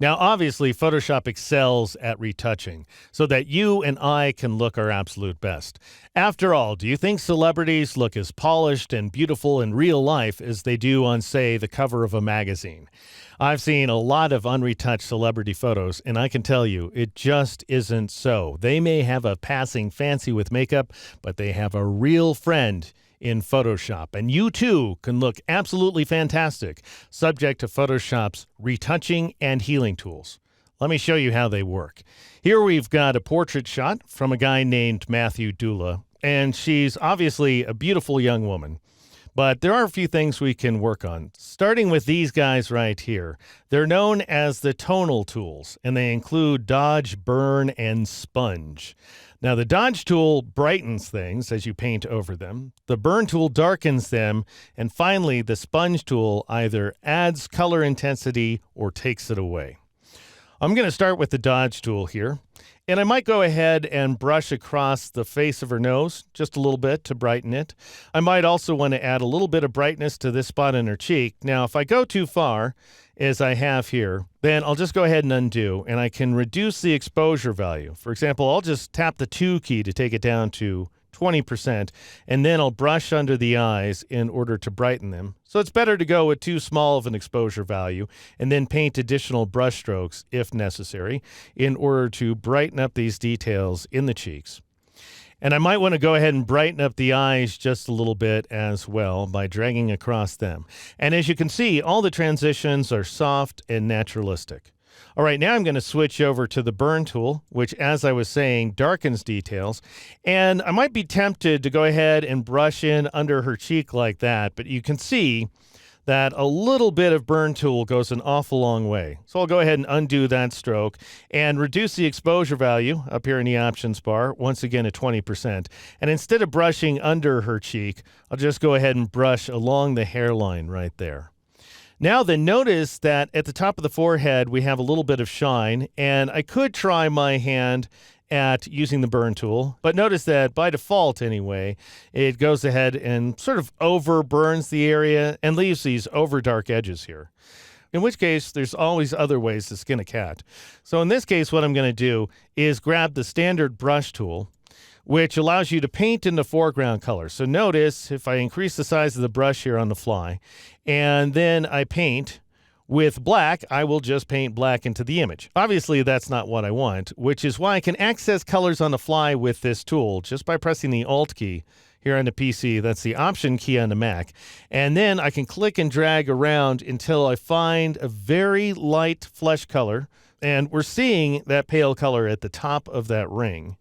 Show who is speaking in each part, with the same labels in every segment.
Speaker 1: Now, obviously, Photoshop excels at retouching so that you and I can look our absolute best. After all, do you think celebrities look as polished and beautiful in real life as they do on, say, the cover of a magazine? I've seen a lot of unretouched celebrity photos, and I can tell you, it just isn't so. They may have a passing fancy with makeup, but they have a real friend in Photoshop. And you too can look absolutely fantastic, subject to Photoshop's retouching and healing tools. Let me show you how they work. Here we've got a portrait shot from a guy named Matthew Dula, and she's obviously a beautiful young woman. But there are a few things we can work on, starting with these guys right here. They're known as the tonal tools, and they include dodge, burn, and sponge. Now, the dodge tool brightens things as you paint over them. The burn tool darkens them. And finally, the sponge tool either adds color intensity or takes it away. I'm going to start with the dodge tool here. And I might go ahead and brush across the face of her nose just a little bit to brighten it. I might also want to add a little bit of brightness to this spot in her cheek. Now, if I go too far, as I have here, then I'll just go ahead and undo, and I can reduce the exposure value. For example, I'll just tap the 2 key to take it down to 20%, and then I'll brush under the eyes in order to brighten them. So it's better to go with too small of an exposure value and then paint additional brush strokes if necessary in order to brighten up these details in the cheeks. And I might want to go ahead and brighten up the eyes just a little bit as well by dragging across them. And as you can see, all the transitions are soft and naturalistic. All right, now I'm going to switch over to the burn tool, which, as I was saying, darkens details. And I might be tempted to go ahead and brush in under her cheek like that, but you can see that a little bit of burn tool goes an awful long way. So I'll go ahead and undo that stroke and reduce the exposure value up here in the options bar, once again at 20%. And instead of brushing under her cheek, I'll just go ahead and brush along the hairline right there. Now then, notice that at the top of the forehead, we have a little bit of shine, and I could try my hand at using the burn tool, but notice that by default anyway, it goes ahead and sort of over burns the area and leaves these over dark edges here. In which case, there's always other ways to skin a cat. So in this case, what I'm going to do is grab the standard brush tool, which allows you to paint in the foreground color. So notice if I increase the size of the brush here on the fly, and then I paint with black, I will just paint black into the image. Obviously, that's not what I want, which is why I can access colors on the fly with this tool just by pressing the Alt key here on the PC. That's the Option key on the Mac. And then I can click and drag around until I find a very light flesh color. And we're seeing that pale color at the top of that ring.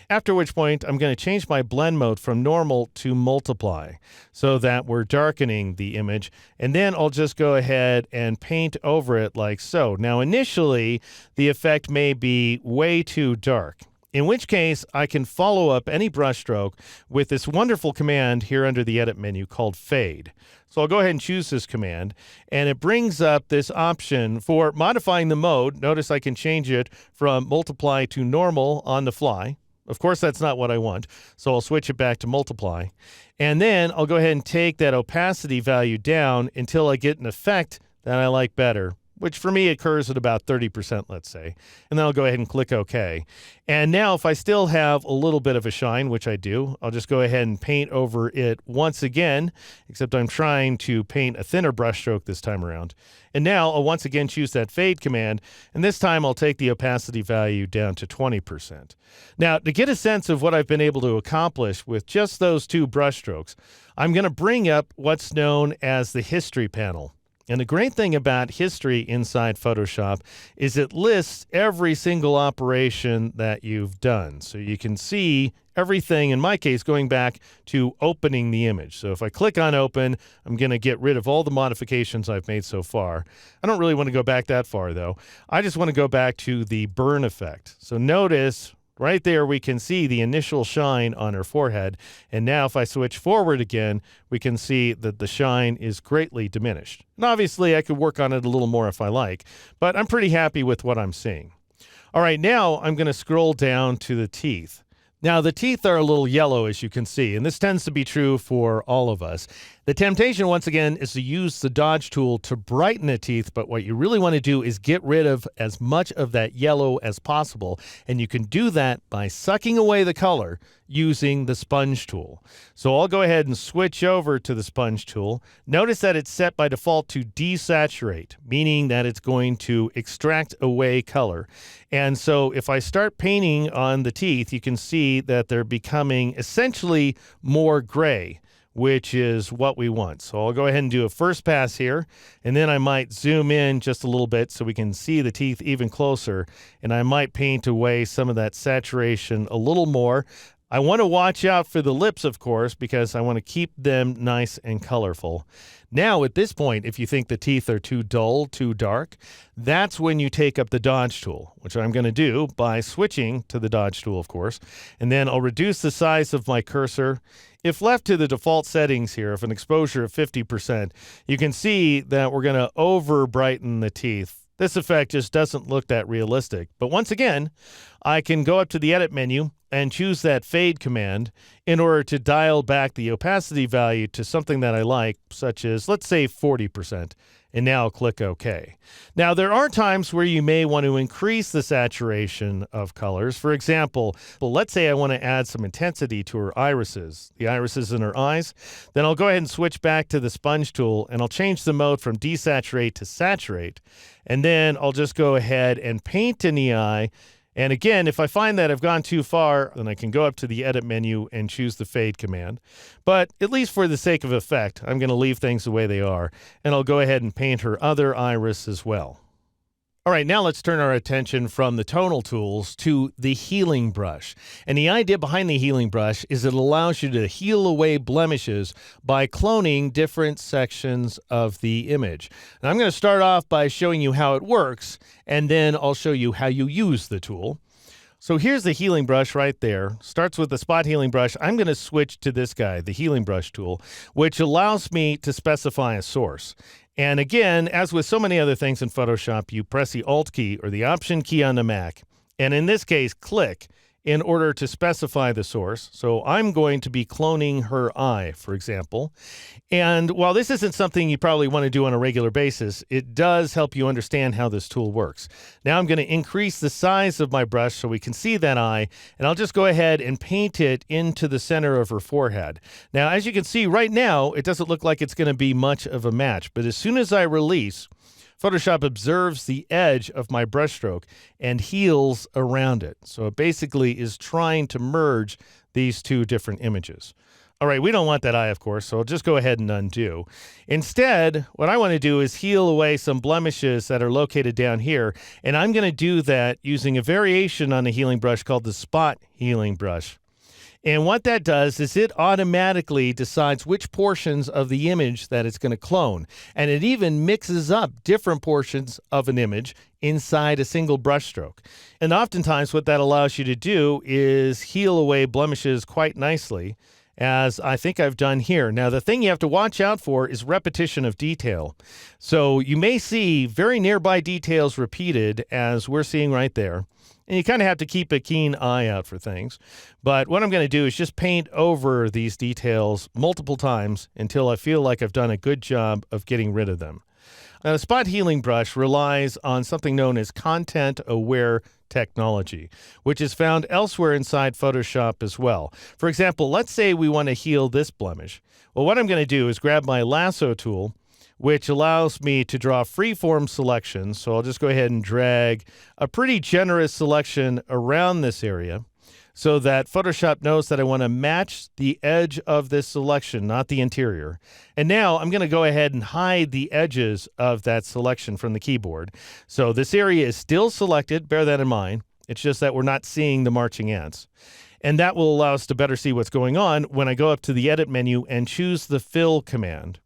Speaker 1: After which point, I'm going to change my blend mode from normal to multiply so that we're darkening the image. And then I'll just go ahead and paint over it like so. Now, initially, the effect may be way too dark, in which case I can follow up any brush stroke with this wonderful command here under the Edit menu called Fade. So I'll go ahead and choose this command, and it brings up this option for modifying the mode. Notice I can change it from multiply to normal on the fly. Of course, that's not what I want, so I'll switch it back to multiply. And then I'll go ahead and take that opacity value down until I get an effect that I like better, which for me occurs at about 30%, let's say. And then I'll go ahead and click OK. And now if I still have a little bit of a shine, which I do, I'll just go ahead and paint over it once again, except I'm trying to paint a thinner brush stroke this time around. And now I'll once again choose that Fade command, and this time I'll take the opacity value down to 20%. Now, to get a sense of what I've been able to accomplish with just those two brush strokes, I'm going to bring up what's known as the History panel. And the great thing about history inside Photoshop is it lists every single operation that you've done. So you can see everything, in my case, going back to opening the image. So if I click on Open, I'm going to get rid of all the modifications I've made so far. I don't really want to go back that far, though. I just want to go back to the burn effect. So notice right there, we can see the initial shine on her forehead. And now if I switch forward again, we can see that the shine is greatly diminished. And obviously, I could work on it a little more if I like, but I'm pretty happy with what I'm seeing. All right, now I'm going to scroll down to the teeth. Now, the teeth are a little yellow, as you can see, and this tends to be true for all of us. The temptation, once again, is to use the dodge tool to brighten the teeth, but what you really want to do is get rid of as much of that yellow as possible, and you can do that by sucking away the color using the sponge tool. So I'll go ahead and switch over to the sponge tool. Notice that it's set by default to desaturate, meaning that it's going to extract away color. And so if I start painting on the teeth, you can see that they're becoming essentially more gray, which is what we want. So I'll go ahead and do a first pass here, and then I might zoom in just a little bit so we can see the teeth even closer, and I might paint away some of that saturation a little more. I want to watch out for the lips, of course, because I want to keep them nice and colorful. Now, at this point, if you think the teeth are too dull, too dark, that's when you take up the dodge tool, which I'm going to do by switching to the dodge tool, of course. And then I'll reduce the size of my cursor. If left to the default settings here of an exposure of 50%, you can see that we're going to over brighten the teeth. This effect just doesn't look that realistic. But once again, I can go up to the edit menu and choose that fade command in order to dial back the opacity value to something that I like, such as, let's say, 40%. And now I'll click OK. Now, there are times where you may want to increase the saturation of colors. For example, let's say I want to add some intensity to her irises, the irises in her eyes. Then I'll go ahead and switch back to the sponge tool, and I'll change the mode from desaturate to saturate. And then I'll just go ahead and paint in the eye. And again, if I find that I've gone too far, then I can go up to the edit menu and choose the fade command. But at least for the sake of effect, I'm going to leave things the way they are. And I'll go ahead and paint her other iris as well. All right, now let's turn our attention from the tonal tools to the healing brush. And the idea behind the healing brush is it allows you to heal away blemishes by cloning different sections of the image. And I'm going to start off by showing you how it works, and then I'll show you how you use the tool. So here's the healing brush right there. Starts with the spot healing brush. I'm going to switch to this guy, the healing brush tool, which allows me to specify a source. And again, as with so many other things in Photoshop, you press the Alt key or the Option key on the Mac, and in this case, click in order to specify the source. So I'm going to be cloning her eye, for example. And while this isn't something you probably want to do on a regular basis, it does help you understand how this tool works. Now I'm going to increase the size of my brush so we can see that eye, and I'll just go ahead and paint it into the center of her forehead. Now, as you can see right now, it doesn't look like it's going to be much of a match, but as soon as I release, Photoshop observes the edge of my brushstroke and heals around it. So it basically is trying to merge these two different images. All right, we don't want that eye, of course, so I'll just go ahead and undo. Instead, what I want to do is heal away some blemishes that are located down here, and I'm going to do that using a variation on the healing brush called the spot healing brush. And what that does is it automatically decides which portions of the image that it's going to clone. And it even mixes up different portions of an image inside a single brushstroke. And oftentimes what that allows you to do is heal away blemishes quite nicely, as I think I've done here. Now, the thing you have to watch out for is repetition of detail. So you may see very nearby details repeated, as we're seeing right there. And you kind of have to keep a keen eye out for things. But what I'm going to do is just paint over these details multiple times until I feel like I've done a good job of getting rid of them. Now, the spot healing brush relies on something known as content-aware technology, which is found elsewhere inside Photoshop as well. For example, let's say we want to heal this blemish. Well, what I'm going to do is grab my lasso tool, which allows me to draw freeform selections. So I'll just go ahead and drag a pretty generous selection around this area so that Photoshop knows that I want to match the edge of this selection, not the interior. And now I'm going to go ahead and hide the edges of that selection from the keyboard. So this area is still selected, bear that in mind. It's just that we're not seeing the marching ants. And that will allow us to better see what's going on when I go up to the edit menu and choose the fill command.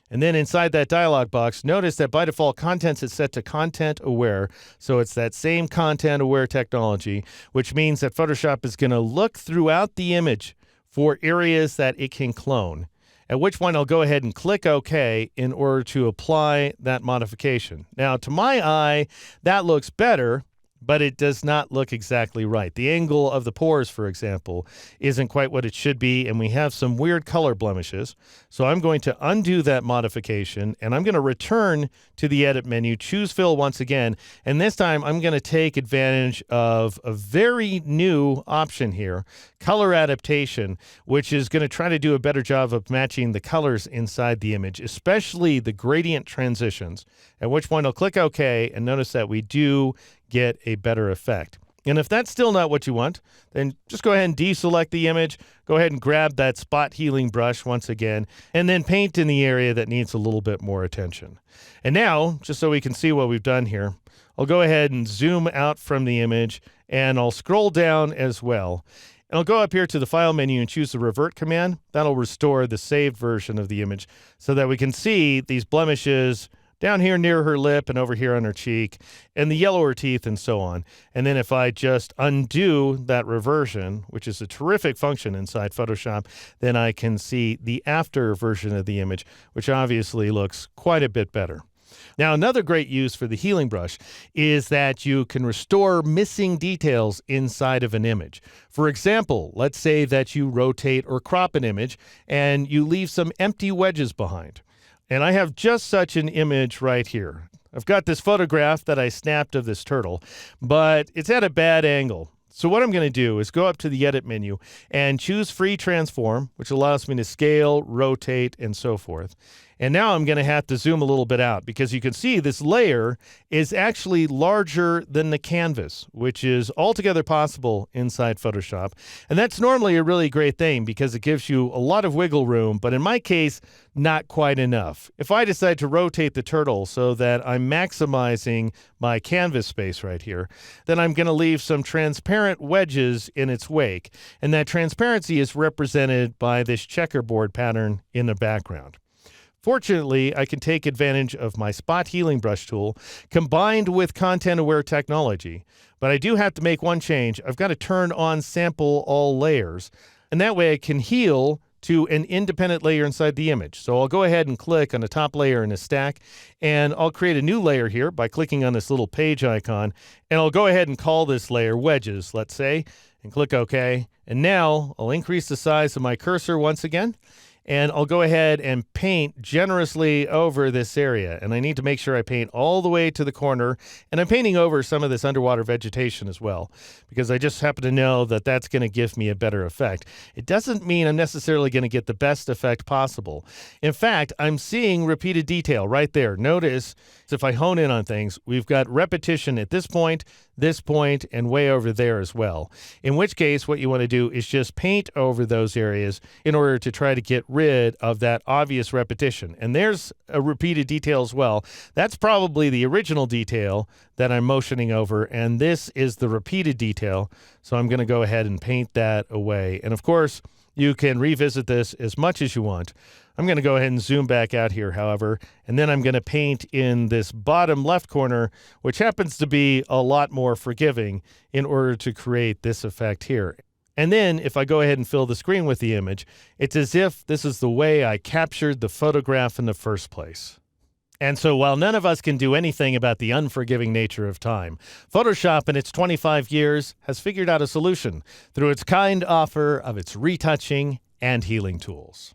Speaker 1: And then inside that dialog box, notice that by default, contents is set to content aware. So it's that same content aware technology, which means that Photoshop is going to look throughout the image for areas that it can clone. At which point I'll go ahead and click OK in order to apply that modification. Now, to my eye, that looks better, but it does not look exactly right. The angle of the pores, for example, isn't quite what it should be, and we have some weird color blemishes. So I'm going to undo that modification, and I'm going to return to the edit menu, choose fill once again, and this time I'm going to take advantage of a very new option here, color adaptation, which is going to try to do a better job of matching the colors inside the image, especially the gradient transitions, at which point I'll click OK, and notice that we do get a better effect. And if that's still not what you want, then just go ahead and deselect the image, go ahead and grab that spot healing brush once again, and then paint in the area that needs a little bit more attention. And now, just so we can see what we've done here, I'll go ahead and zoom out from the image, and I'll scroll down as well. And I'll go up here to the File menu and choose the Revert command. That'll restore the saved version of the image so that we can see these blemishes down here near her lip and over here on her cheek, and the yellower teeth and so on. And then if I just undo that reversion, which is a terrific function inside Photoshop, then I can see the after version of the image, which obviously looks quite a bit better. Now, another great use for the healing brush is that you can restore missing details inside of an image. For example, let's say that you rotate or crop an image and you leave some empty wedges behind. And I have just such an image right here. I've got this photograph that I snapped of this turtle, but it's at a bad angle. So what I'm going to do is go up to the Edit menu and choose Free Transform, which allows me to scale, rotate, and so forth. And now I'm going to have to zoom a little bit out because you can see this layer is actually larger than the canvas, which is altogether possible inside Photoshop. And that's normally a really great thing because it gives you a lot of wiggle room, but in my case, not quite enough. If I decide to rotate the turtle so that I'm maximizing my canvas space right here, then I'm going to leave some transparent wedges in its wake. And that transparency is represented by this checkerboard pattern in the background. Fortunately, I can take advantage of my spot healing brush tool combined with content-aware technology, but I do have to make one change. I've got to turn on sample all layers, and that way I can heal to an independent layer inside the image. So I'll go ahead and click on the top layer in a stack, and I'll create a new layer here by clicking on this little page icon, and I'll go ahead and call this layer Wedges, let's say, and click OK. And now I'll increase the size of my cursor once again, and I'll go ahead and paint generously over this area. And I need to make sure I paint all the way to the corner. And I'm painting over some of this underwater vegetation as well, because I just happen to know that that's going to give me a better effect. It doesn't mean I'm necessarily going to get the best effect possible. In fact, I'm seeing repeated detail right there. Notice if I hone in on things, we've got repetition at this point, and way over there as well. In which case, what you want to do is just paint over those areas in order to try to get rid of that obvious repetition. And there's a repeated detail as well. That's probably the original detail that I'm motioning over, and this is the repeated detail. So I'm going to go ahead and paint that away. And of course, you can revisit this as much as you want. I'm going to go ahead and zoom back out here, however, and then I'm going to paint in this bottom left corner, which happens to be a lot more forgiving in order to create this effect here. And then if I go ahead and fill the screen with the image, it's as if this is the way I captured the photograph in the first place. And so while none of us can do anything about the unforgiving nature of time, Photoshop in its 25 years has figured out a solution through its kind offer of its retouching and healing tools.